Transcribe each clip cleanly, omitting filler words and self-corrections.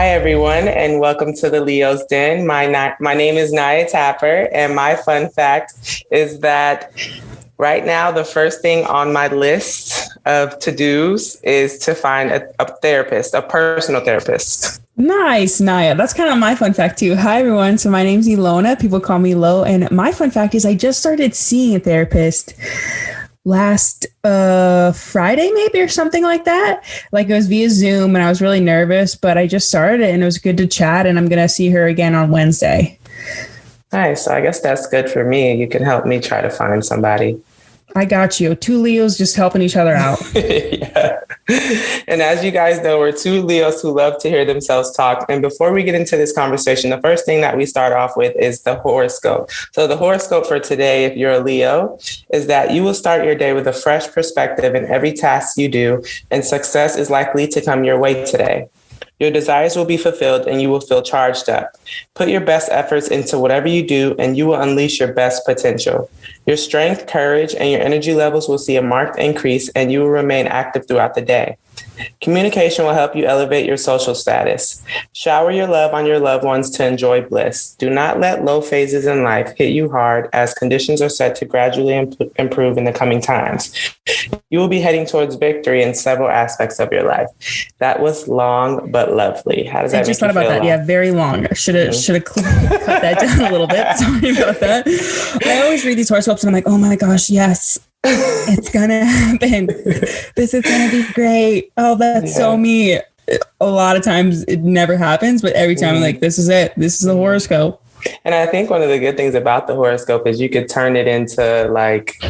Hi, everyone, and welcome to the Leo's Den. My name is Naya Tapper, and my fun fact is that right now, the first thing on my list of to-dos is to find a therapist, a personal therapist. Nice, Naya. That's kind of my fun fact too. Hi, everyone. So my name's Ilona. People call me Lo. And my fun fact is I just started seeing a therapist last Friday, maybe, or something like that. Like it was via Zoom and I was really nervous, but I just started it and it was good to chat. And I'm going to see her again on Wednesday. Nice. So I guess that's good for me. You can help me try to find somebody. I got you. Two Leos just helping each other out. Yeah. And as you guys know, we're two Leos who love to hear themselves talk. And before we get into this conversation, the first thing that we start off with is the horoscope. So the horoscope for today, if you're a Leo, is that you will start your day with a fresh perspective in every task you do, and success is likely to come your way today. Your desires will be fulfilled and you will feel charged up. Put your best efforts into whatever you do and you will unleash your best potential. Your strength, courage, and your energy levels will see a marked increase and you will remain active throughout the day. Communication will help you elevate your social status. Shower your love on your loved ones to enjoy bliss. Do not let low phases in life hit you hard, as conditions are set to gradually improve in the coming times. You will be heading towards victory in several aspects of your life. That was long but lovely. How does that make you feel? I just thought about that. Yeah, very long. I should have cut that down a little bit. Sorry about that. I always read these horoscopes and I'm like, oh my gosh, yes. It's gonna happen. This is gonna be great. Oh, that's so me. A lot of times it never happens, but every time I'm like, this is it. This is the horoscope. And I think one of the good things about the horoscope is you could turn it into like,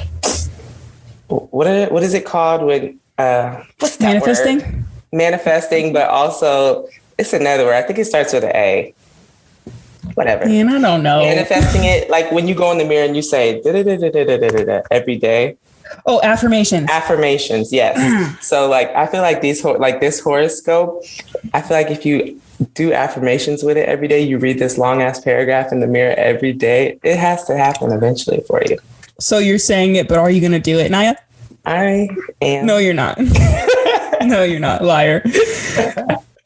what is it called when what's that manifesting? Word? Manifesting, but also it's another word. I think it starts with an A. Whatever. Man, I don't know. Manifesting it, like when you go in the mirror and you say every day. Oh, affirmations. Affirmations, yes. So like I feel like this horoscope, I feel like if you do affirmations with it every day, you read this long ass paragraph in the mirror every day, it has to happen eventually for you. So you're saying it, but are you going to do it, Naya? I am. No, you're not. No, you're not. Liar.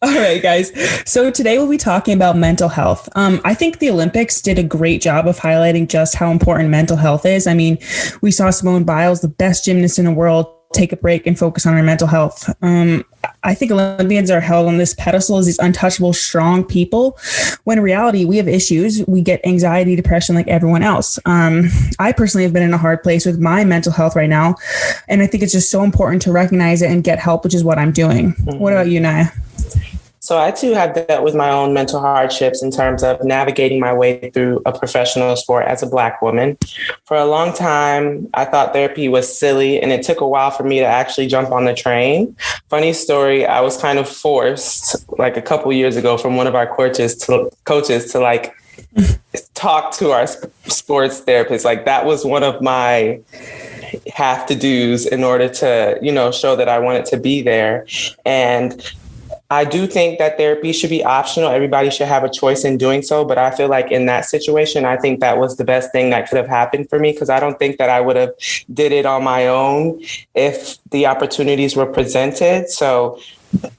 All right, guys. So today we'll be talking about mental health. I think the Olympics did a great job of highlighting just how important mental health is. I mean, we saw Simone Biles, the best gymnast in the world, take a break and focus on her mental health. I think Olympians are held on this pedestal as these untouchable, strong people, when in reality, we have issues. We get anxiety, depression like everyone else. I personally have been in a hard place with my mental health right now. And I think it's just so important to recognize it and get help, which is what I'm doing. Mm-hmm. What about you, Naya? So I too have dealt with my own mental hardships in terms of navigating my way through a professional sport as a Black woman. For a long time, I thought therapy was silly, and it took a while for me to actually jump on the train. Funny story, I was kind of forced like a couple years ago from one of our coaches to like talk to our sports therapist. Like that was one of my have to do's in order to, show that I wanted to be there. And I do think that therapy should be optional. Everybody should have a choice in doing so. But I feel like in that situation, I think that was the best thing that could have happened for me, because I don't think that I would have did it on my own if the opportunities were presented. So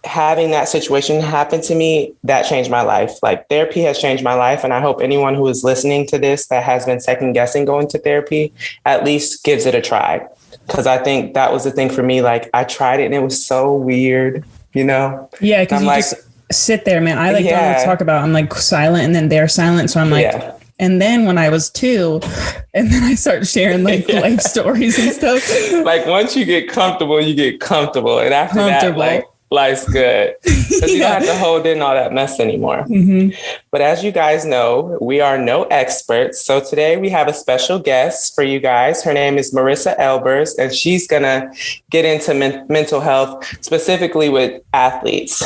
having that situation happen to me, that changed my life. Like therapy has changed my life. And I hope anyone who is listening to this that has been second guessing going to therapy at least gives it a try. Because I think that was the thing for me. Like I tried it and it was so weird. Yeah, because you just sit there, man. I don't talk about, I'm like silent and then they're silent. So I'm like, and then when I was 2, and then I start sharing like life stories and stuff. Like once you get comfortable, you get comfortable. And after that, like life's good. Because you don't have to hold in all that mess anymore. Mm-hmm. But as you guys know, we are no experts. So today we have a special guest for you guys. Her name is Marisa Elbers, and she's going to get into mental health, specifically with athletes.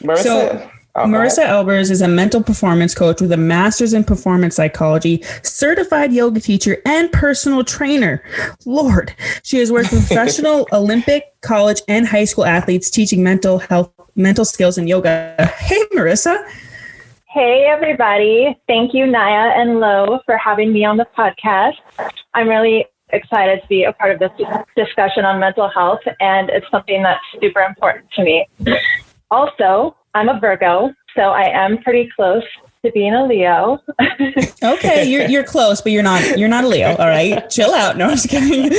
Marissa. Marisa Elbers is a mental performance coach with a master's in performance psychology, certified yoga teacher, and personal trainer. Lord, she has worked with professional, Olympic, college, and high school athletes teaching mental health, mental skills, and yoga. Hey, Marissa. Hey, everybody. Thank you, Naya and Lo, for having me on the podcast. I'm really excited to be a part of this discussion on mental health, and it's something that's super important to me. Also, I'm a Virgo, So I am pretty close to being a Leo. Okay, you're close, but you're not a Leo. All right, chill out. No, I'm just kidding.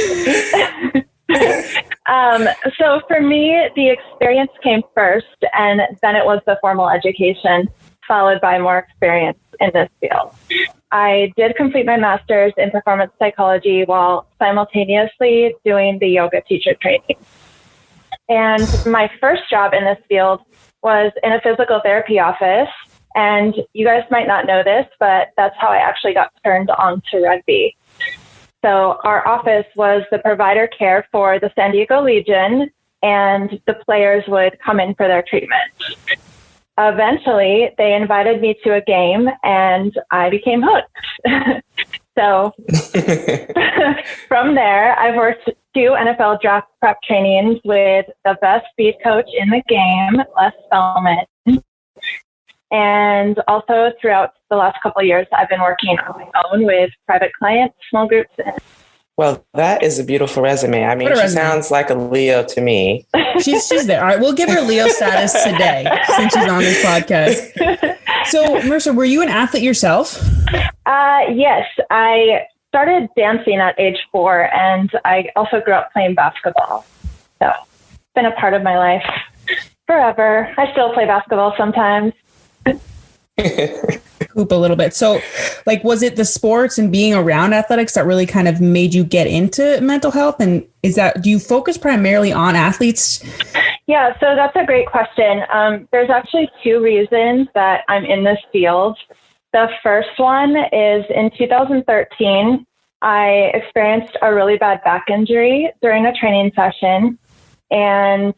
So for me, the experience came first, and then it was the formal education, followed by more experience in this field. I did complete my master's in performance psychology while simultaneously doing the yoga teacher training. And my first job in this field was in a physical therapy office. And you guys might not know this, but that's how I actually got turned on to rugby. So our office was the provider care for the San Diego Legion, and the players would come in for their treatment. Eventually, they invited me to a game, and I became hooked. So from there, I've worked 2 NFL draft prep trainings with the best speed coach in the game, Les Spellman. And also throughout the last couple of years, I've been working on my own with private clients, small groups. Well, that is a beautiful resume. I mean, she sounds like a Leo to me. She's there. All right, we'll give her Leo status today since she's on this podcast. So, Marissa, were you an athlete yourself? Yes, I started dancing at age 4, and I also grew up playing basketball. So it's been a part of my life forever. I still play basketball sometimes. Hoop a little bit. So, like, was it the sports and being around athletics that really kind of made you get into mental health? And do you focus primarily on athletes? Yeah, so that's a great question. There's actually 2 reasons that I'm in this field. The first one is in 2013, I experienced a really bad back injury during a training session, and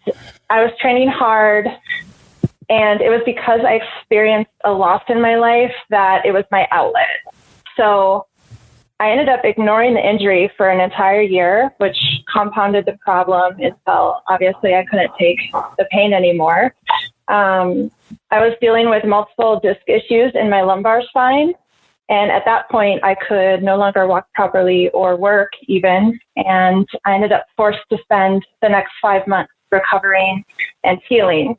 I was training hard. And it was because I experienced a loss in my life that it was my outlet. So I ended up ignoring the injury for an entire year, which compounded the problem until obviously I couldn't take the pain anymore. I was dealing with multiple disc issues in my lumbar spine. And at that point, I could no longer walk properly or work even. And I ended up forced to spend the next 5 months recovering and healing.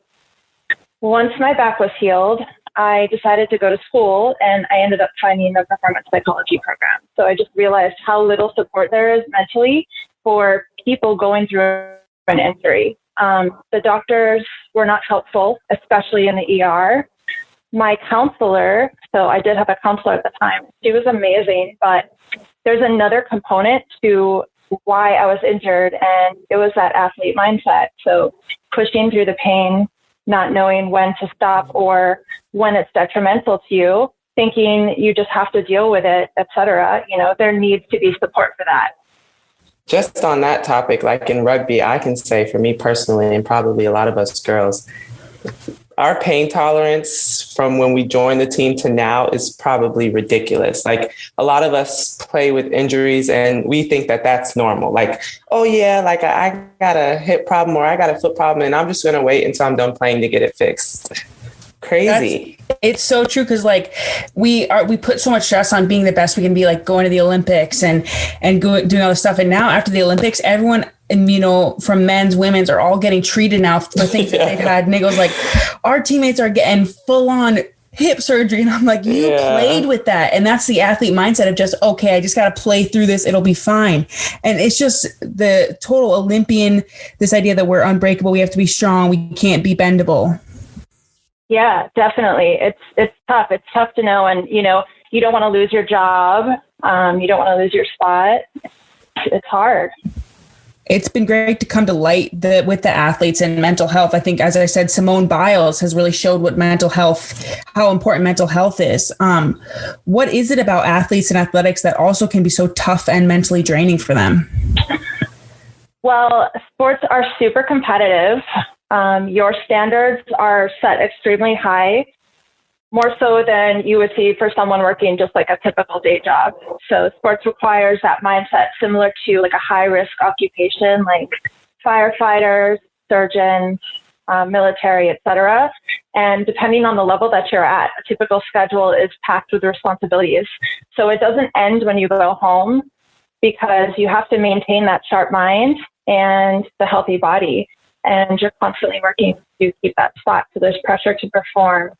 Once my back was healed, I decided to go to school, and I ended up finding the performance psychology program. So I just realized how little support there is mentally for people going through an injury. The doctors were not helpful, especially in the ER. My counselor, so I did have a counselor at the time, she was amazing, but there's another component to why I was injured, and it was that athlete mindset. So pushing through the pain, not knowing when to stop or when it's detrimental to you, thinking you just have to deal with it, etc. There needs to be support for that. Just on that topic, like in rugby, I can say for me personally, and probably a lot of us girls, our pain tolerance from when we joined the team to now is probably ridiculous. Like a lot of us play with injuries and we think that that's normal. Like, oh yeah, like I got a hip problem or I got a foot problem and I'm just going to wait until I'm done playing to get it fixed. Crazy. It's so true because like we put so much stress on being the best we can be, like going to the Olympics and doing all this stuff. And now after the Olympics, everyone, and from men's, women's are all getting treated now for things that they've had. And it goes like, our teammates are getting full on hip surgery. And I'm like, you played with that. And that's the athlete mindset of just, okay, I just got to play through this. It'll be fine. And it's just the total Olympian, this idea that we're unbreakable. We have to be strong. We can't be bendable. Yeah, definitely. It's tough. It's tough to know. And, you don't want to lose your job. You don't want to lose your spot. It's hard. It's been great to come to light with the athletes and mental health. I think, as I said, Simone Biles has really showed how important mental health is. What is it about athletes and athletics that also can be so tough and mentally draining for them? Well, sports are super competitive. Your standards are set extremely high, more so than you would see for someone working just like a typical day job. So sports requires that mindset similar to like a high risk occupation like firefighters, surgeons, military, etc. And depending on the level that you're at, a typical schedule is packed with responsibilities. So it doesn't end when you go home because you have to maintain that sharp mind and the healthy body. And you're constantly working to keep that spot. So there's pressure to perform.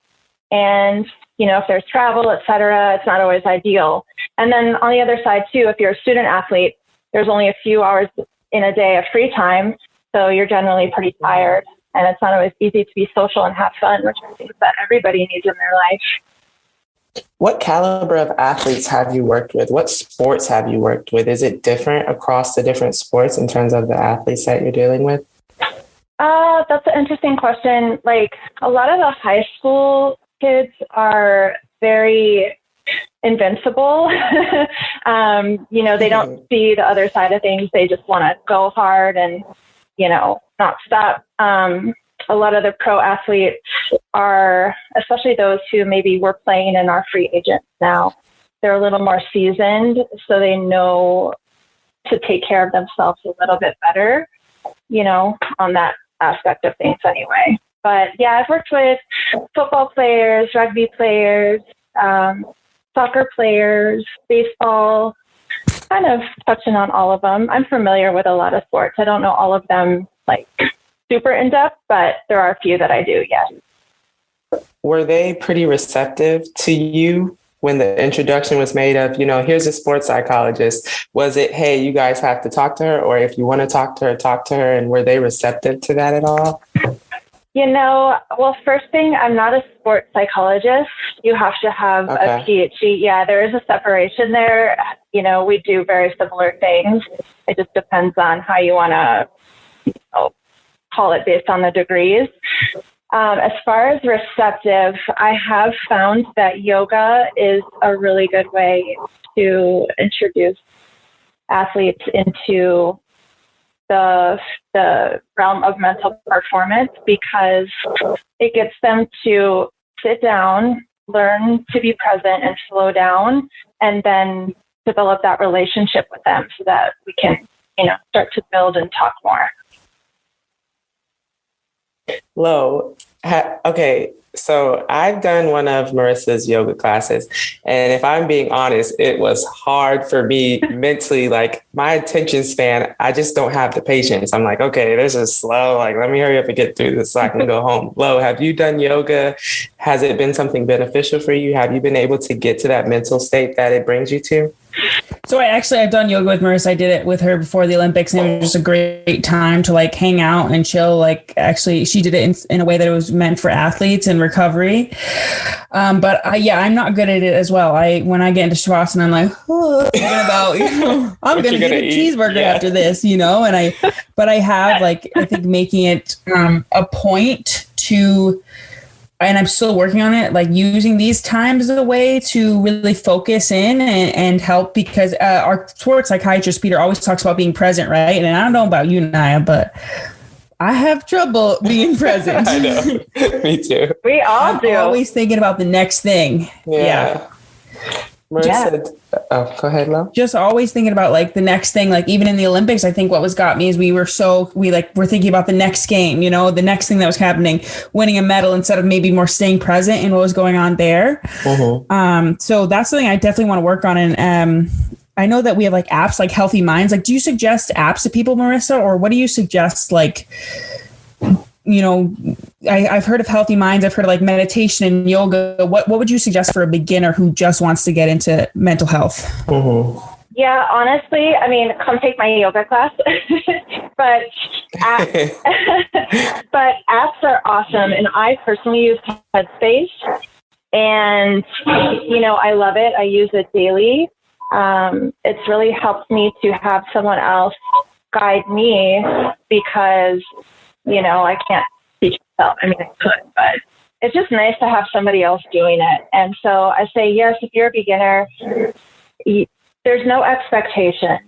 And, if there's travel, et cetera, it's not always ideal. And then on the other side too, if you're a student athlete, there's only a few hours in a day of free time. So you're generally pretty tired, and it's not always easy to be social and have fun, which I think that everybody needs in their life. What caliber of athletes have you worked with? What sports have you worked with? Is it different across the different sports in terms of the athletes that you're dealing with? That's an interesting question. Like, a lot of the high school kids are very invincible. They don't see the other side of things. They just want to go hard and, not stop. A lot of the pro athletes are, especially those who maybe were playing and are free agents now, they're a little more seasoned, so they know to take care of themselves a little bit better, on that aspect of things anyway. But yeah, I've worked with football players, rugby players, soccer players, baseball, kind of touching on all of them. I'm familiar with a lot of sports. I don't know all of them like super in depth, but there are a few that I do, yes. Were they pretty receptive to you when the introduction was made of, here's a sports psychologist? Was it, hey, you guys have to talk to her, or if you want to talk to her, and were they receptive to that at all? Well, first thing, I'm not a sports psychologist. You have to have a PhD. Yeah, there is a separation there. We do very similar things. It just depends on how you want to call it based on the degrees. As far as receptive, I have found that yoga is a really good way to introduce athletes into the realm of mental performance, because it gets them to sit down, learn to be present and slow down, and then develop that relationship with them so that we can, start to build and talk more. Lo, okay, so I've done one of Marissa's yoga classes, and if I'm being honest, it was hard for me mentally. Like, my attention span, I just don't have the patience. I'm like, okay, this is slow. Like, let me hurry up and get through this so I can go home. Lo, have you done yoga? Has it been something beneficial for you? Have you been able to get to that mental state that it brings you to? So I've done yoga with Marissa. I did it with her before the Olympics, and it was just a great time to like hang out and chill. Actually, she did it in a way that it was meant for athletes and recovery. But I'm not good at it as well. When I get into Shavasana, I'm like, I'm going to get a cheeseburger after this, but I have I think making it a point to, and I'm still working on it, using these times as a way to really focus in and help, because our sports psychiatrist, Peter, always talks about being present, right? And I don't know about you, Naya, but I have trouble being present. I know. Me too. We all do. I'm always thinking about the next thing. Yeah. Marissa, go ahead, Lo. Just always thinking about the next thing. Even in the Olympics, I think what got me is we're thinking about the next game, the next thing that was happening, winning a medal, instead of maybe more staying present in what was going on there. Mm-hmm. So that's something I definitely want to work on. And I know that we have apps like Healthy Minds. Do you suggest apps to people, Marissa, or what do you suggest? I've heard of Healthy Minds. I've heard of meditation and yoga. What would you suggest for a beginner who just wants to get into mental health? Mm-hmm. Yeah, honestly, come take my yoga class. but apps are awesome. And I personally use Headspace, and, I love it. I use it daily. It's really helped me to have someone else guide me, because I can't teach myself. I could, but it's just nice to have somebody else doing it. And so I say, yes, if you're a beginner, there's no expectation.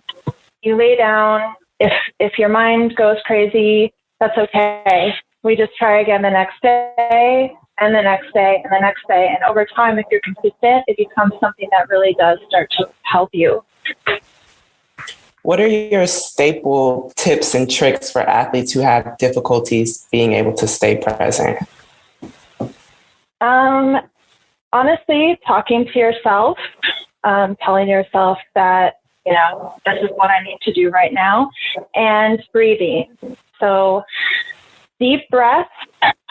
You lay down. If your mind goes crazy, that's okay. We just try again the next day, and the next day, and the next day. And over time, if you're consistent, it becomes something that really does start to help you. What are your staple tips and tricks for athletes who have difficulties being able to stay present? Honestly, talking to yourself, telling yourself that, this is what I need to do right now, and breathing. So deep breath,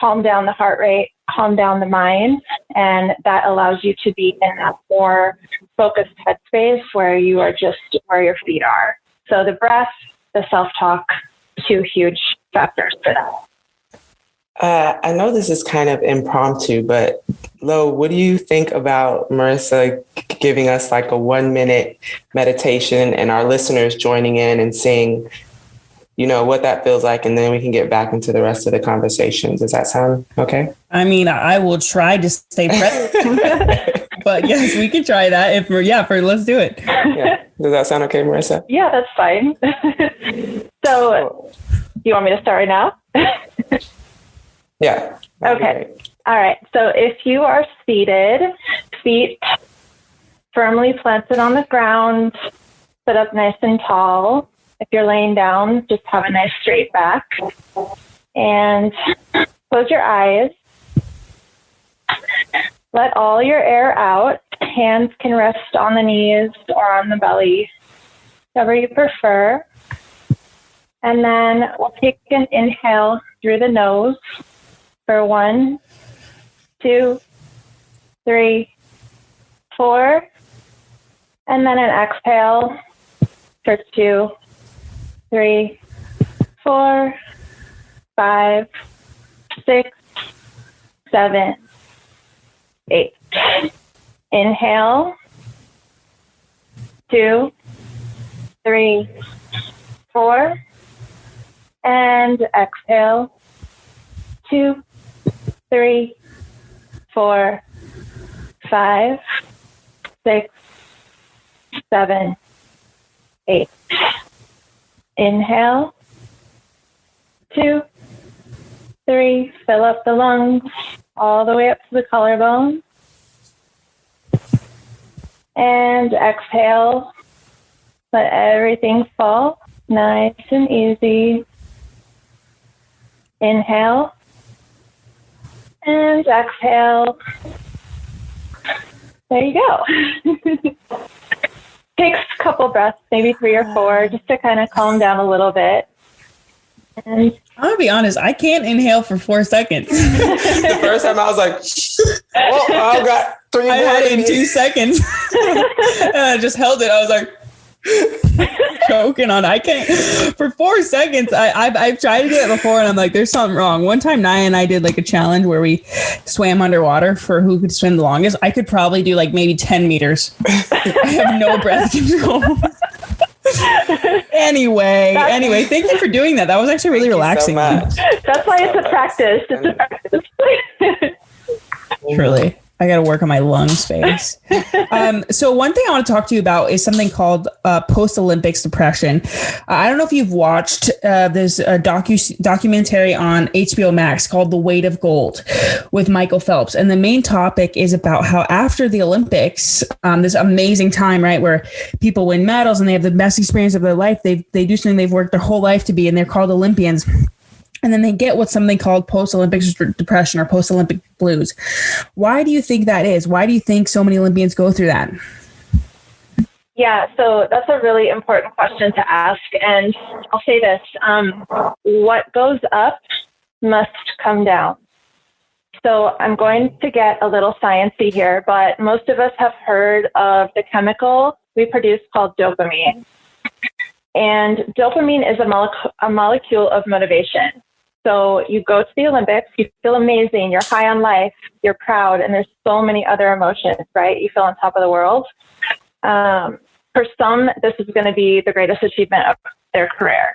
calm down the heart rate, calm down the mind, And that allows you to be in that more focused headspace where you are just where your feet are. So the breath, the self-talk, two huge factors for that. I know this is kind of impromptu, but Lo, what do you think about Marissa giving us like a 1-minute meditation and our listeners joining in and seeing, what that feels like, and then we can get back into the rest of the conversation. Does that sound okay? I mean, I will try to stay present, but yes, we can try that. Let's do it. Yeah. Does that sound okay, Marissa? Yeah, that's fine. So, do you want me to start right now? Yeah. Okay. All right. So if you are seated, feet firmly planted on the ground, sit up nice and tall. If you're laying down, just have a nice straight back. And close your eyes. Let all your air out. Hands can rest on the knees or on the belly, whatever you prefer. And then we'll take an inhale through the nose for 1, 2, 3, 4. And then an exhale for 2, 3, 4, 5, 6, 7, 8. Inhale, 2, 3, 4, and exhale, 2, 3, 4, 5, 6, 7, 8. Inhale, 2, 3, fill up the lungs all the way up to the collarbone. And exhale, let everything fall nice and easy. Inhale and exhale. There you go. Takes a couple breaths, maybe 3 or 4, just to kind of calm down a little bit. And I'm gonna be honest, I can't inhale for 4 seconds. The first time I was like, I've got 3 more. I had it in 2 seconds. And I just held it. I was like choking on it. I can't for 4 seconds. I've tried to do it before and I'm like, there's something wrong. One time Naya and I did like a challenge where we swam underwater for who could swim the longest. I could probably do like maybe 10 meters. I have no breath control. Anyway, thank you for doing that. That was actually really relaxing. So much. That's why it's a practice. It's a practice. Truly. I got to work on my lung space. So one thing I want to talk to you about is something called post-Olympics depression. I don't know if you've watched this documentary on HBO Max called The Weight of Gold with Michael Phelps. And the main topic is about how after the Olympics, this amazing time, right, where people win medals and they have the best experience of their life. They do something they've worked their whole life to be, and they're called Olympians. And then they get what's something called post-Olympics depression or post-Olympic blues. Why do you think that is? Why do you think so many Olympians go through that? Yeah, so that's a really important question to ask. And I'll say this, what goes up must come down. So I'm going to get a little sciencey here, but most of us have heard of the chemical we produce called dopamine. And dopamine is a molecule of motivation. So you go to the Olympics, you feel amazing, you're high on life, you're proud, and there's so many other emotions, right? You feel on top of the world. For some, this is going to be the greatest achievement of their career.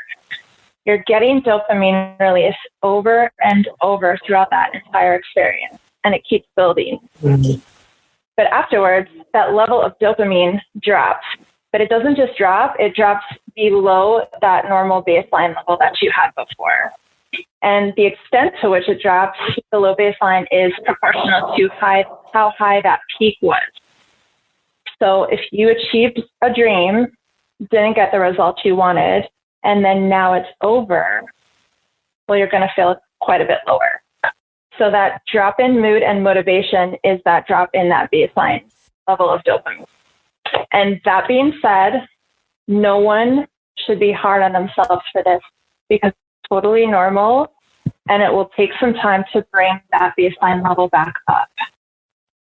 You're getting dopamine release over and over throughout that entire experience, and it keeps building. Mm-hmm. But afterwards, that level of dopamine drops. But it doesn't just drop, it drops below that normal baseline level that you had before. And the extent to which it drops below baseline is proportional to how high that peak was. So if you achieved a dream, didn't get the results you wanted, and then now it's over, well, you're going to feel quite a bit lower. So that drop in mood and motivation is that drop in that baseline level of dopamine. And that being said, no one should be hard on themselves for this because it's totally normal and it will take some time to bring that baseline level back up.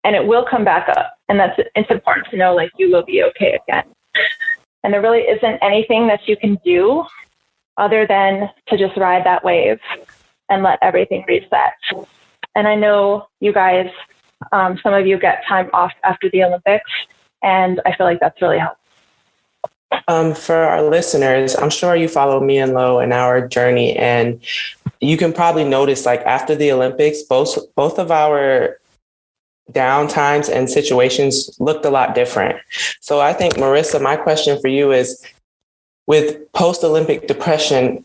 and it will come back up. And it's important to know, like, you will be okay again. And there really isn't anything that you can do other than to just ride that wave and let everything reset. And I know you guys, some of you get time off after the Olympics, and I feel like that's really helpful. For our listeners, I'm sure you follow me and Lo in our journey, and you can probably notice, like, after the Olympics, both of our down times and situations looked a lot different. So I think, Marissa, my question for you is, with post-Olympic depression,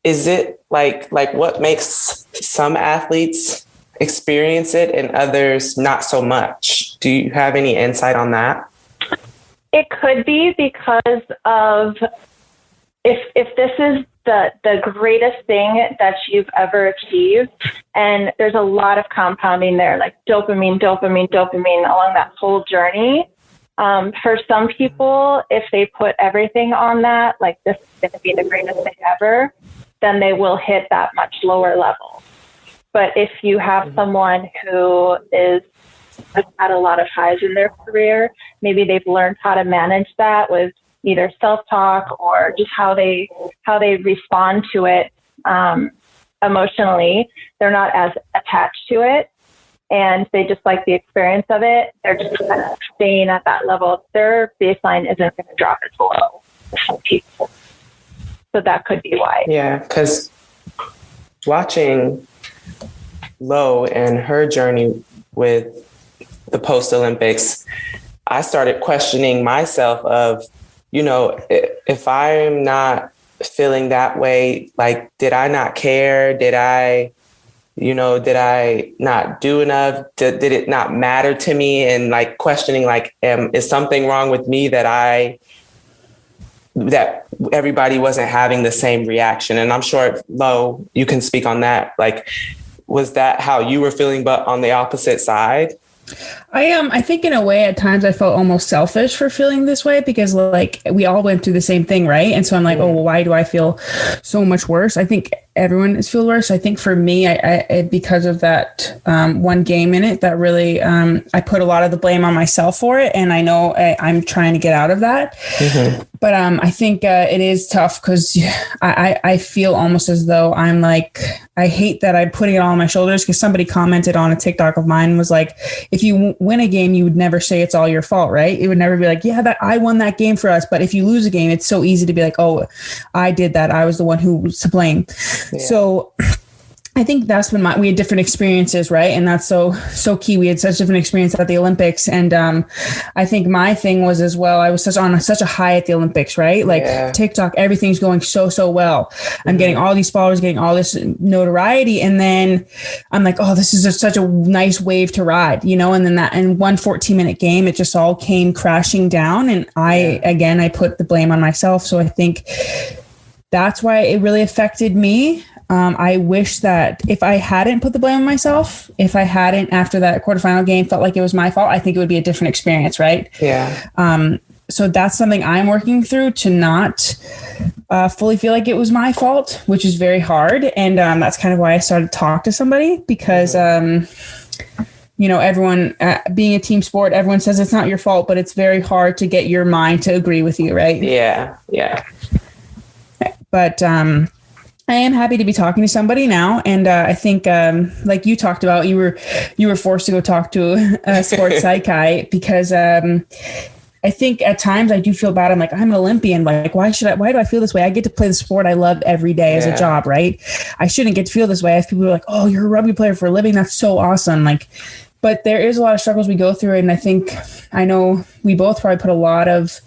is it like what makes some athletes experience it and others not so much? Do you have any insight on that? It could be because of if this is the greatest thing that you've ever achieved, and there's a lot of compounding there, like dopamine along that whole journey. For some people, if they put everything on that, like, this is going to be the greatest thing ever, then they will hit that much lower level. But if you have someone who has had a lot of highs in their career, maybe they've learned how to manage that with either self-talk or just how they respond to it emotionally. They're not as attached to it, and they just like the experience of it. They're just kind of staying at that level. Their baseline isn't going to drop as low for some people. So that could be why. Yeah, because watching Lo and her journey with the post-Olympics, I started questioning myself of, if I'm not feeling that way, like, did I not care? Did I not do enough? Did it not matter to me? And, like, questioning, like, is something wrong with me that everybody wasn't having the same reaction? And I'm sure, Lo, you can speak on that. Like, was that how you were feeling, but on the opposite side? I think in a way at times I felt almost selfish for feeling this way, because, like, we all went through the same thing, right? And so I'm like, oh, well, why do I feel so much worse? I think everyone is feel worse. I think for me, I because of that one game in it, that really I put a lot of the blame on myself for it, and I know I'm trying to get out of that. Mm-hmm. But I think it is tough because I feel almost as though I'm like, I hate that I'm putting it all on my shoulders, because somebody commented on a TikTok of mine, was like, if you win a game, you would never say it's all your fault, right? It would never be like, yeah, that I won that game for us. But if you lose a game, it's so easy to be like, oh, I did that. I was the one who was to blame. Yeah. So I think that's when we had different experiences, right? And that's so key. We had such different experience at the Olympics. And I think my thing was as well, I was on such a high at the Olympics, right? Like TikTok, everything's going so well. I'm getting all these followers, getting all this notoriety. And then I'm like, oh, this is such a nice wave to ride, and then that in one 14-minute game, it just all came crashing down. And I put the blame on myself. So I think that's why it really affected me. I wish that if I hadn't put the blame on myself, if I hadn't, after that quarterfinal game, felt like it was my fault, I think it would be a different experience, right? Yeah. So that's something I'm working through, to not fully feel like it was my fault, which is very hard. And that's kind of why I started to talk to somebody, because, everyone, being a team sport, everyone says it's not your fault, but it's very hard to get your mind to agree with you, right? Yeah. But I am happy to be talking to somebody now. And I think, like you talked about, you were forced to go talk to a sports psych guy, because I think at times I do feel bad. I'm like, I'm an Olympian. Like, why do I feel this way? I get to play the sport I love every day as a job, right? I shouldn't get to feel this way. I have people who are like, oh, you're a rugby player for a living. That's so awesome. Like, but there is a lot of struggles we go through. And I know we both probably put a lot of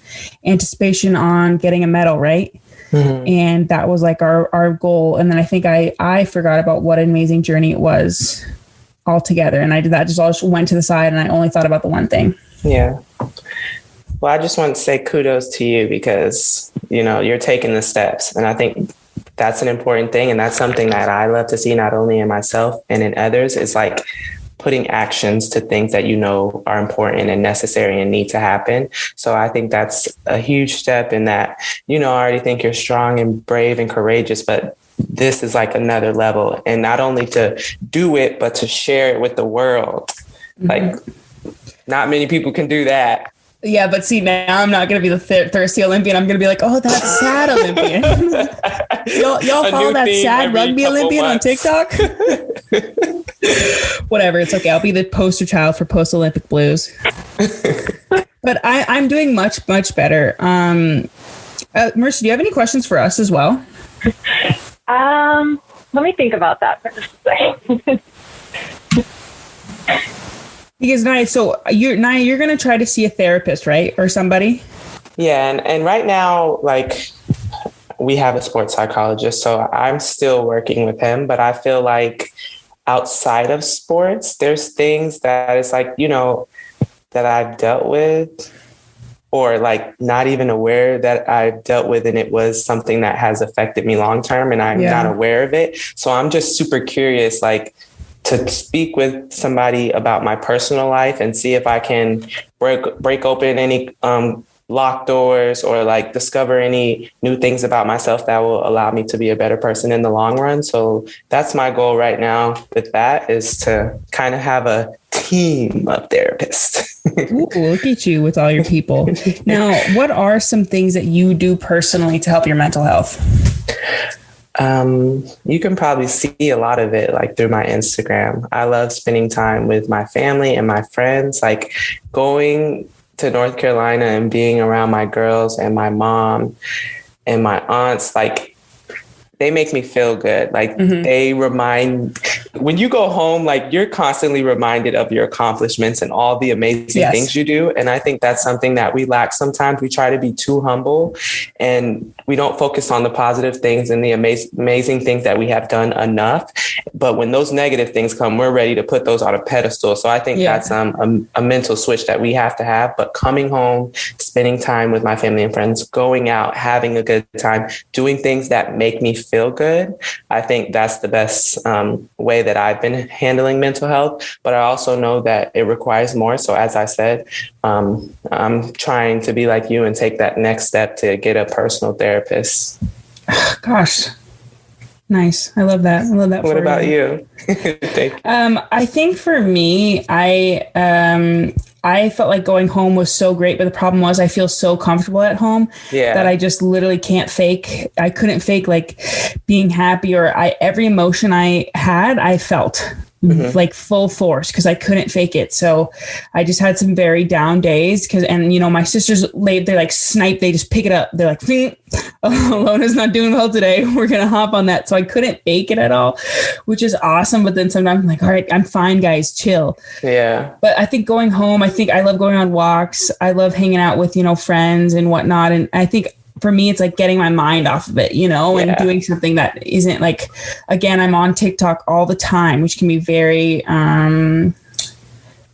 anticipation on getting a medal, right? Mm-hmm. And that was like our goal. And then I think I forgot about what an amazing journey it was altogether. And I did that, just all went to the side, and I only thought about the one thing. Yeah. Well, I just want to say kudos to you, because, you're taking the steps. And I think that's an important thing. And that's something that I love to see, not only in myself and in others, is like putting actions to things that are important and necessary and need to happen. So I think that's a huge step in that, I already think you're strong and brave and courageous, but this is like another level. And not only to do it, but to share it with the world. Like, not many people can do that. Yeah, but see, now I'm not going to be the thirsty Olympian. I'm going to be like, oh, that's sad Olympian. y'all follow that sad rugby Olympian on TikTok? Whatever, it's okay. I'll be the poster child for post-Olympic blues. But I'm doing much, much better. Marissa, do you have any questions for us as well? Let me think about that for just a second. Because Naya, you're going to try to see a therapist, right? Or somebody? Yeah. And right now, like, we have a sports psychologist, so I'm still working with him, but I feel like outside of sports, there's things that it's like, you know, that I've dealt with or like not even aware that I've dealt with. And it was something that has affected me long term and I'm not aware of it. So I'm just super curious, like, to speak with somebody about my personal life and see if I can break open any locked doors or like discover any new things about myself that will allow me to be a better person in the long run. So that's my goal right now with that, is to kind of have a team of therapists. Ooh, look at you with all your people. Now, what are some things that you do personally to help your mental health? You can probably see a lot of it like through my Instagram. I love spending time with my family and my friends, like going to North Carolina and being around my girls and my mom and my aunts. Like, they make me feel good. Like they remind, when you go home, like you're constantly reminded of your accomplishments and all the amazing things you do. And I think that's something that we lack sometimes. We try to be too humble and we don't focus on the positive things and the amazing things that we have done enough. But when those negative things come, we're ready to put those on a pedestal. So I think that's a mental switch that we have to have. But coming home, spending time with my family and friends, going out, having a good time, doing things that make me feel good. I think that's the best way that I've been handling mental health. But I also know that it requires more. So as I said, I'm trying to be like you and take that next step to get a personal therapist. Gosh. Nice. I love that. I love that. What about you? Thank you. I think for me, I felt like going home was so great, but the problem was I feel so comfortable at home that I just literally can't fake. I couldn't fake like being happy or every emotion I had, I felt like full force because I couldn't fake it. So I just had some very down days and you know, my sisters, they like snipe, they just pick it up. They're like, oh, Lona's not doing well today. We're going to hop on that. So I couldn't fake it at all, which is awesome. But then sometimes I'm like, all right, I'm fine, guys, chill. Yeah. But I think going home, I love going on walks. I love hanging out with, you know, friends and whatnot. And I think for me, it's like getting my mind off of it, you know, and doing something that isn't like, again, I'm on TikTok all the time, which can be very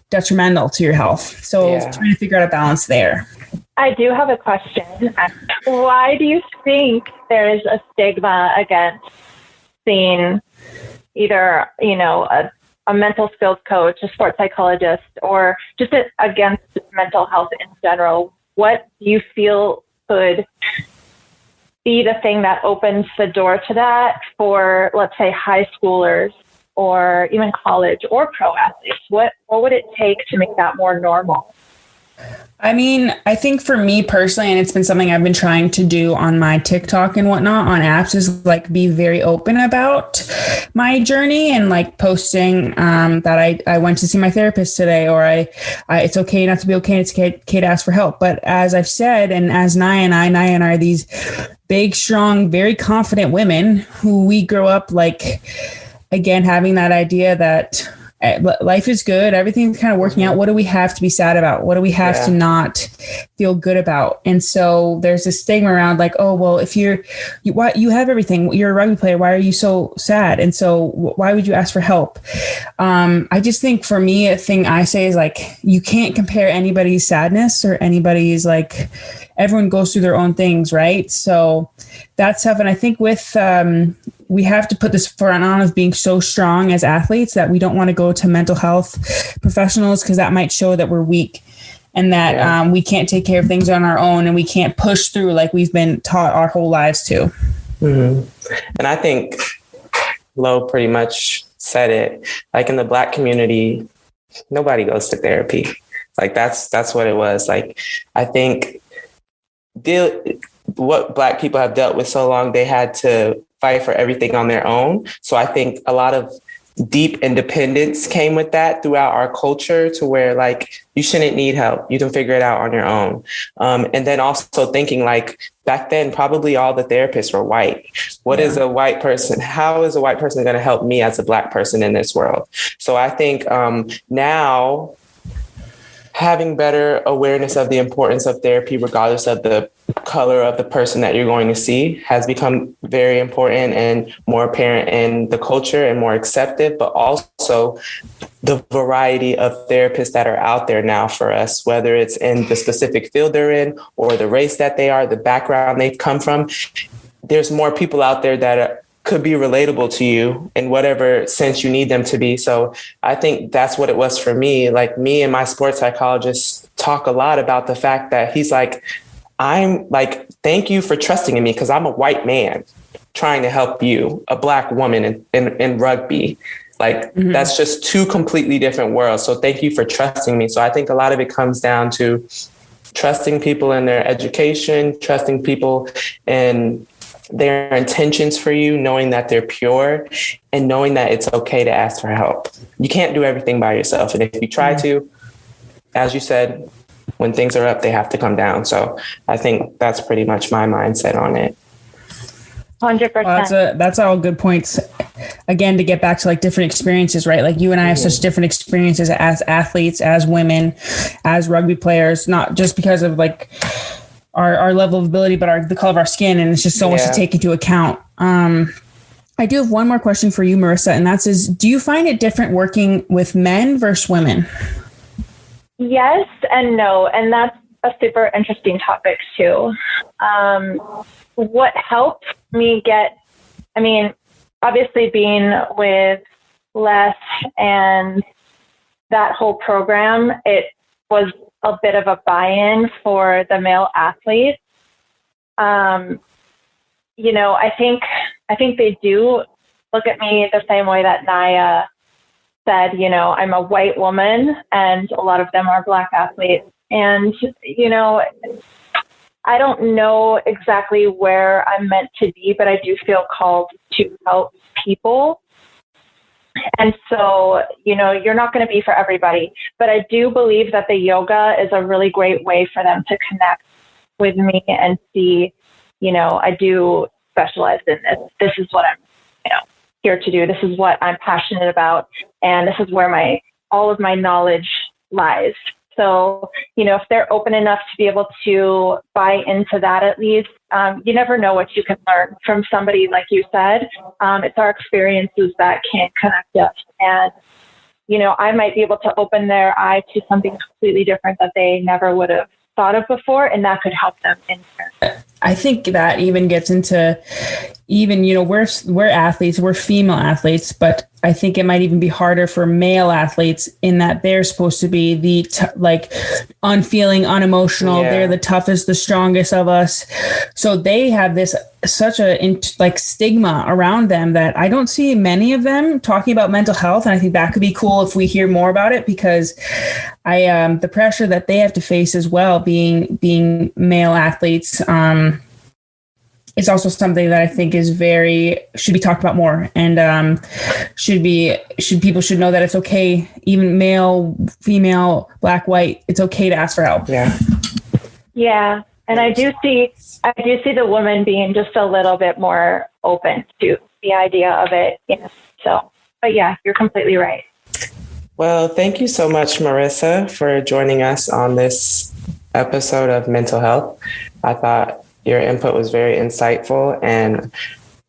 detrimental to your health. So trying to figure out a balance there. I do have a question. Why do you think there is a stigma against seeing either, you know, a mental skills coach, a sports psychologist, or just against mental health in general? What do you feel could be the thing that opens the door to that for, let's say, high schoolers or even college or pro athletes? What would it take to make that more normal? I mean, I think for me personally, and it's been something I've been trying to do on my TikTok and whatnot on apps, is like be very open about my journey and like posting that I went to see my therapist today, or I it's okay not to be okay. It's okay to ask for help. But as I've said, and as Naya and I are these big, strong, very confident women who we grow up like, again, having that idea that life is good. Everything's kind of working out. What do we have to be sad about? What do we have to not feel good about? And so there's this stigma around like, oh, well, if you have everything, you're a rugby player, why are you so sad? And so why would you ask for help? I just think for me, a thing I say is like, you can't compare anybody's sadness or anybody's like, everyone goes through their own things. Right. So that's tough. And I think with, we have to put this front on of being so strong as athletes that we don't want to go to mental health professionals because that might show that we're weak and that we can't take care of things on our own and we can't push through like we've been taught our whole lives to. And I think Lo pretty much said it. Like in the Black community, nobody goes to therapy. Like that's what it was. Like, I think what Black people have dealt with so long, they had to fight for everything on their own. So I think a lot of deep independence came with that throughout our culture, to where like you shouldn't need help. You can figure it out on your own. And then also thinking like back then, probably all the therapists were white. What is a white person? How is a white person going to help me as a Black person in this world? So I think now having better awareness of the importance of therapy, regardless of the color of the person that you're going to see, has become very important and more apparent in the culture and more accepted, but also the variety of therapists that are out there now for us, whether it's in the specific field they're in or the race that they are, the background they've come from. There's more people out there that could be relatable to you in whatever sense you need them to be. So I think that's what it was for me. Like, me and my sports psychologist talk a lot about the fact that he's like, I'm like, thank you for trusting in me, because I'm a white man trying to help you, a Black woman in rugby. Like, that's just two completely different worlds. So thank you for trusting me. So I think a lot of it comes down to trusting people in their education, trusting people in their intentions for you, knowing that they're pure, and knowing that it's okay to ask for help. You can't do everything by yourself. And if you try to, as you said, when things are up, they have to come down. So I think that's pretty much my mindset on it. 100%. Well, that's all good points. Again, to get back to like different experiences, right? Like, you and I have such different experiences as athletes, as women, as rugby players, not just because of like our level of ability, but the color of our skin. And it's just so much to take into account. I do have one more question for you, Marissa, and that's do you find it different working with men versus women? Yes and no. And that's a super interesting topic too. What helped me obviously being with Les and that whole program, it was a bit of a buy-in for the male athletes. I think they do look at me the same way that Naya said, I'm a white woman and a lot of them are Black athletes. And, I don't know exactly where I'm meant to be, but I do feel called to help people. And so, you're not going to be for everybody, but I do believe that the yoga is a really great way for them to connect with me and see, I do specialize in this. This is what I'm, here to do. This is what I'm passionate about. And this is where all of my knowledge lies. So, if they're open enough to be able to buy into that, at least, you never know what you can learn from somebody, like you said. It's our experiences that can connect us. And, I might be able to open their eye to something completely different that they never would have thought of before, and that could help them in there. I think that even gets into we're athletes, we're female athletes, but I think it might even be harder for male athletes in that they're supposed to be the unfeeling, unemotional. Yeah. They're the toughest, the strongest of us. So they have such a stigma around them that I don't see many of them talking about mental health. And I think that could be cool if we hear more about it, because the pressure that they have to face as well, being male athletes, is also something that I think should be talked about more, and people should know that it's okay, even male, female, Black, white, it's okay to ask for help. Yeah. Yeah. And I do see the woman being just a little bit more open to the idea of it. So, but yeah, you're completely right. Well, thank you so much, Marissa, for joining us on this episode of Mental Health. I thought your input was very insightful, and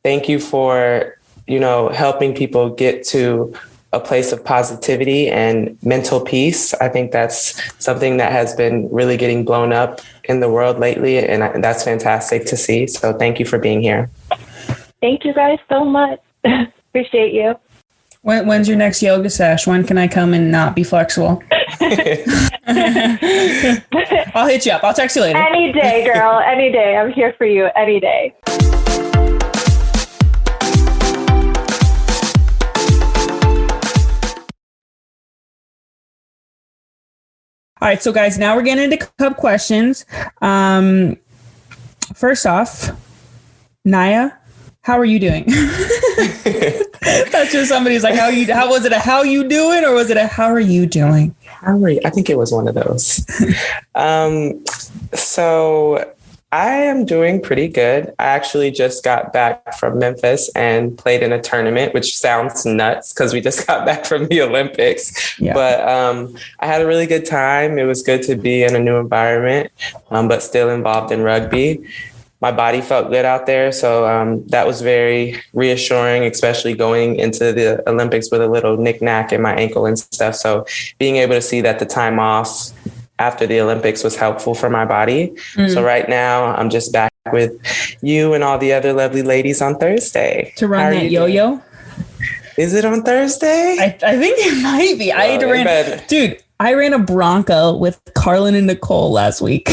thank you for, helping people get to a place of positivity and mental peace. I think that's something that has been really getting blown up in the world lately, and that's fantastic to see. So thank you for being here. Thank you guys so much. Appreciate you. When's your next yoga sesh? When can I come and not be flexible? I'll hit you up. I'll text you later. Any day, girl. Any day. I'm here for you any day. right. So guys, now we're getting into cup questions. First off, Naya, how are you doing? That's just somebody's like, how was it a how you doing, or was it a how are you doing? I think it was one of those. So I am doing pretty good. I actually just got back from Memphis and played in a tournament, which sounds nuts because we just got back from the Olympics. Yeah. But I had a really good time. It was good to be in a new environment, but still involved in rugby. My body felt good out there. So that was very reassuring, especially going into the Olympics with a little knick-knack in my ankle and stuff. So being able to see that the time off after the Olympics was helpful for my body. So right now I'm just back with you and all the other lovely ladies on Thursday. To run that yo-yo? Is it on Thursday? I think it might be. I ran a Bronco with Carlin and Nicole last week.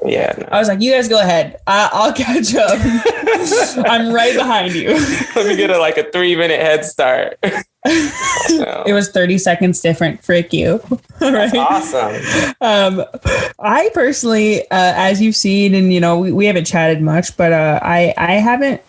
Yeah. No. I was like, you guys go ahead. I'll catch up. I'm right behind you. Let me get a 3-minute head start. It was 30 seconds different. Frick you. All right. That's awesome. I personally, as you've seen, and we haven't chatted much, but I haven't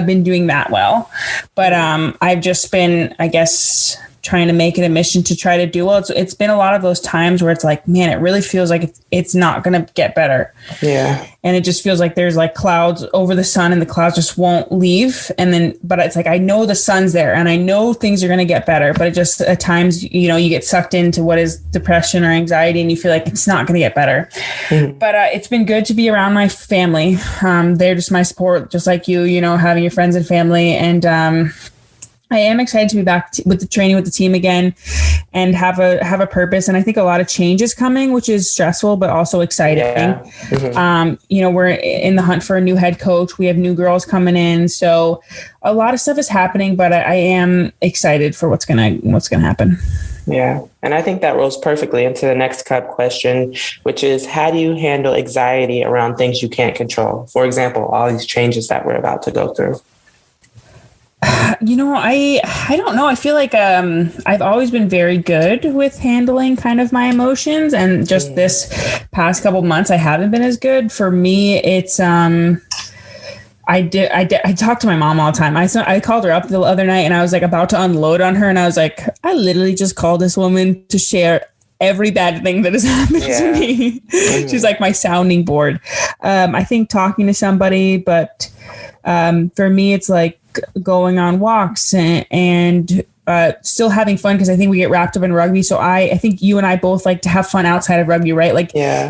been doing that well. But I've just been, I guess, trying to make it a mission to try to do well. It's been a lot of those times where it's like, man, it really feels like it's not going to get better. Yeah. And it just feels like there's clouds over the sun and the clouds just won't leave. But it's like, I know the sun's there and I know things are going to get better, but it just at times, you get sucked into what is depression or anxiety and you feel like it's not going to get better. Mm-hmm. But it's been good to be around my family. They're just my support, just like you, having your friends and family. And, I am excited to be back with the training with the team again and have a purpose. And I think a lot of change is coming, which is stressful, but also exciting. Yeah. Mm-hmm. We're in the hunt for a new head coach. We have new girls coming in. So a lot of stuff is happening, but I am excited for what's going to happen. Yeah. And I think that rolls perfectly into the next cup question, which is, how do you handle anxiety around things you can't control? For example, all these changes that we're about to go through. I don't know. I feel like I've always been very good with handling kind of my emotions, and just this past couple months I haven't been as good. For me, it's I talk to my mom all the time. I called her up the other night and I was about to unload on her, and I was like, I literally just called this woman to share every bad thing that has happened to me. Mm-hmm. She's like my sounding board. I think talking to somebody, but for me, it's like going on walks and still having fun, because I think we get wrapped up in rugby. So I think you and I both like to have fun outside of rugby, right?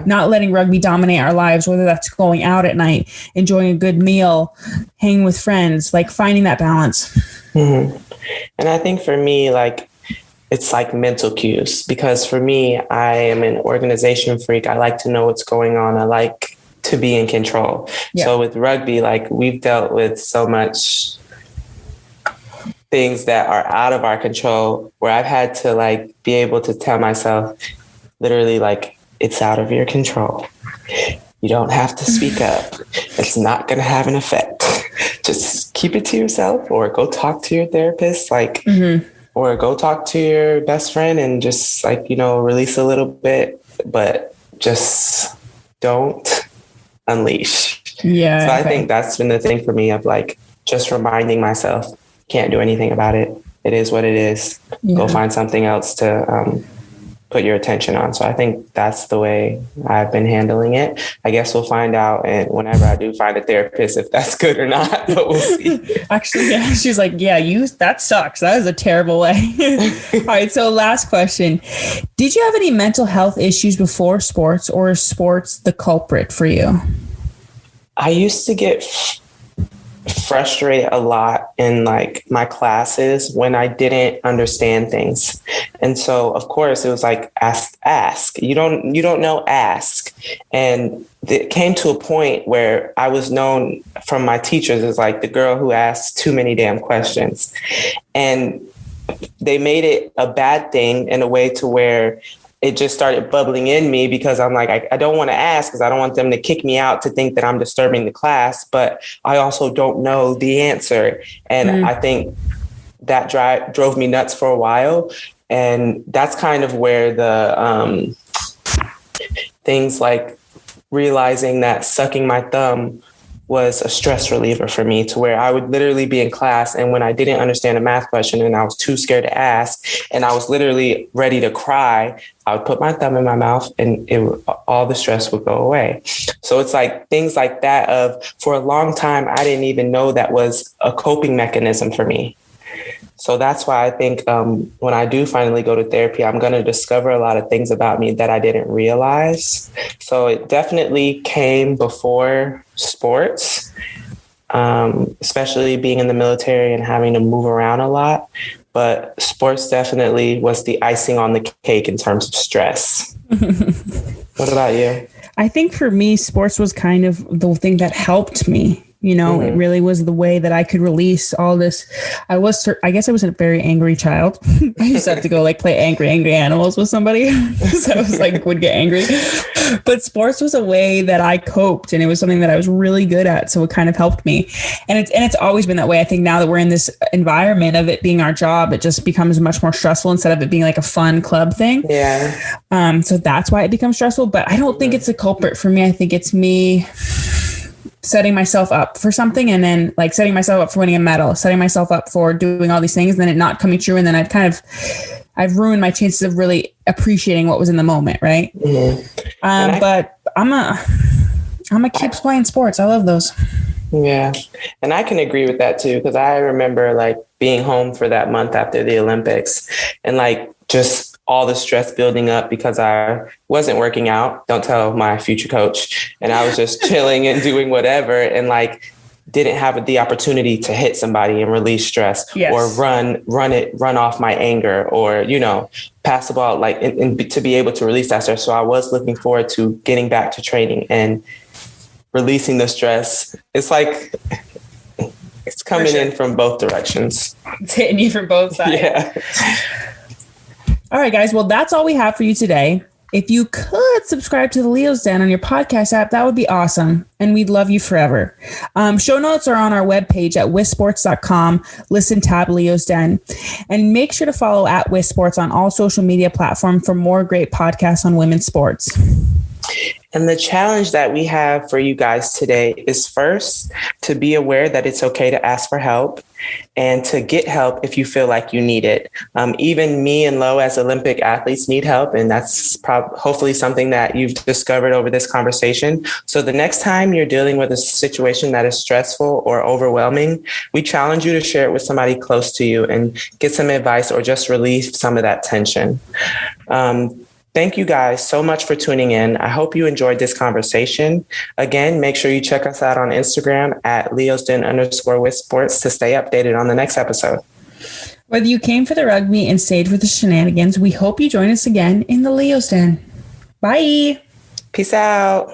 Not letting rugby dominate our lives, whether that's going out at night, enjoying a good meal, hanging with friends, finding that balance. Mm-hmm. And I think for me, it's mental cues, because for me, I am an organization freak. I like to know what's going on. I like to be in control. Yeah. So with rugby, we've dealt with so much things that are out of our control, where I've had to be able to tell myself literally it's out of your control. You don't have to speak up. It's not going to have an effect. Just keep it to yourself, or go talk to your therapist, or go talk to your best friend and just release a little bit, but just don't unleash. Yeah. So I think that's been the thing for me of just reminding myself, can't do anything about it. It is what it is. Yeah. Go find something else to put your attention on. So I think that's the way I've been handling it. I guess we'll find out, and whenever I do find a therapist, if that's good or not, but we'll see. Actually, yeah, she's like, yeah, that sucks. That is a terrible way. All right. So last question. Did you have any mental health issues before sports, or is sports the culprit for you? I used to get frustrated a lot in my classes when I didn't understand things. And so of course it was ask. You don't know, ask. And it came to a point where I was known from my teachers as the girl who asked too many damn questions. And they made it a bad thing in a way to where it just started bubbling in me, because I'm I don't want to ask, because I don't want them to kick me out to think that I'm disturbing the class, but I also don't know the answer. And I think that drove me nuts for a while. And that's kind of where the things like realizing that sucking my thumb was a stress reliever for me, to where I would literally be in class, and when I didn't understand a math question and I was too scared to ask and I was literally ready to cry, I would put my thumb in my mouth and all the stress would go away. So it's like things like that of, for a long time, I didn't even know that was a coping mechanism for me. So that's why I think when I do finally go to therapy, I'm going to discover a lot of things about me that I didn't realize. So it definitely came before sports, especially being in the military and having to move around a lot. But sports definitely was the icing on the cake in terms of stress. What about you? I think for me, sports was kind of the thing that helped me. You know, It really was the way that I could release all this. I guess I was a very angry child. I used to have to go like play angry animals with somebody. So I was like, would get angry. But sports was a way that I coped, and it was something that I was really good at. So it kind of helped me. And it's always been that way. I think now that we're in this environment of it being our job, it just becomes much more stressful instead of it being like a fun club thing. Yeah. So that's why it becomes stressful. But I don't think it's a culprit for me. I think it's me setting myself up for something, and then like setting myself up for winning a medal, setting myself up for doing all these things, and then it not coming true. And then I've ruined my chances of really appreciating what was in the moment. Right. Mm-hmm. But I'm gonna keep playing sports. I love those. Yeah. And I can agree with that too, because I remember like being home for that month after the Olympics and like just all the stress building up because I wasn't working out. Don't tell my future coach. And I was just chilling and doing whatever, and like didn't have the opportunity to hit somebody and release stress. Yes. Or run off my anger, or, you know, pass the ball, like, and to be able to release that stress. So I was looking forward to getting back to training and releasing the stress. It's like, it's coming in from both directions. It's hitting you from both sides. Yeah. All right, guys. Well, that's all we have for you today. If you could subscribe to the Leo's Den on your podcast app, that would be awesome. And we'd love you forever. Show notes are on our webpage at wisports.com. Listen tab Leo's Den. And make sure to follow at WisSports on all social media platforms for more great podcasts on women's sports. And the challenge that we have for you guys today is, first, to be aware that it's okay to ask for help and to get help if you feel like you need it. Even me and Lo as Olympic athletes need help. And that's hopefully something that you've discovered over this conversation. So the next time you're dealing with a situation that is stressful or overwhelming, we challenge you to share it with somebody close to you and get some advice or just relieve some of that tension. Thank you guys so much for tuning in. I hope you enjoyed this conversation. Again, make sure you check us out on Instagram at leosden_wisports to stay updated on the next episode. Whether you came for the rugby and stayed for the shenanigans, we hope you join us again in the Leo's Den. Bye. Peace out.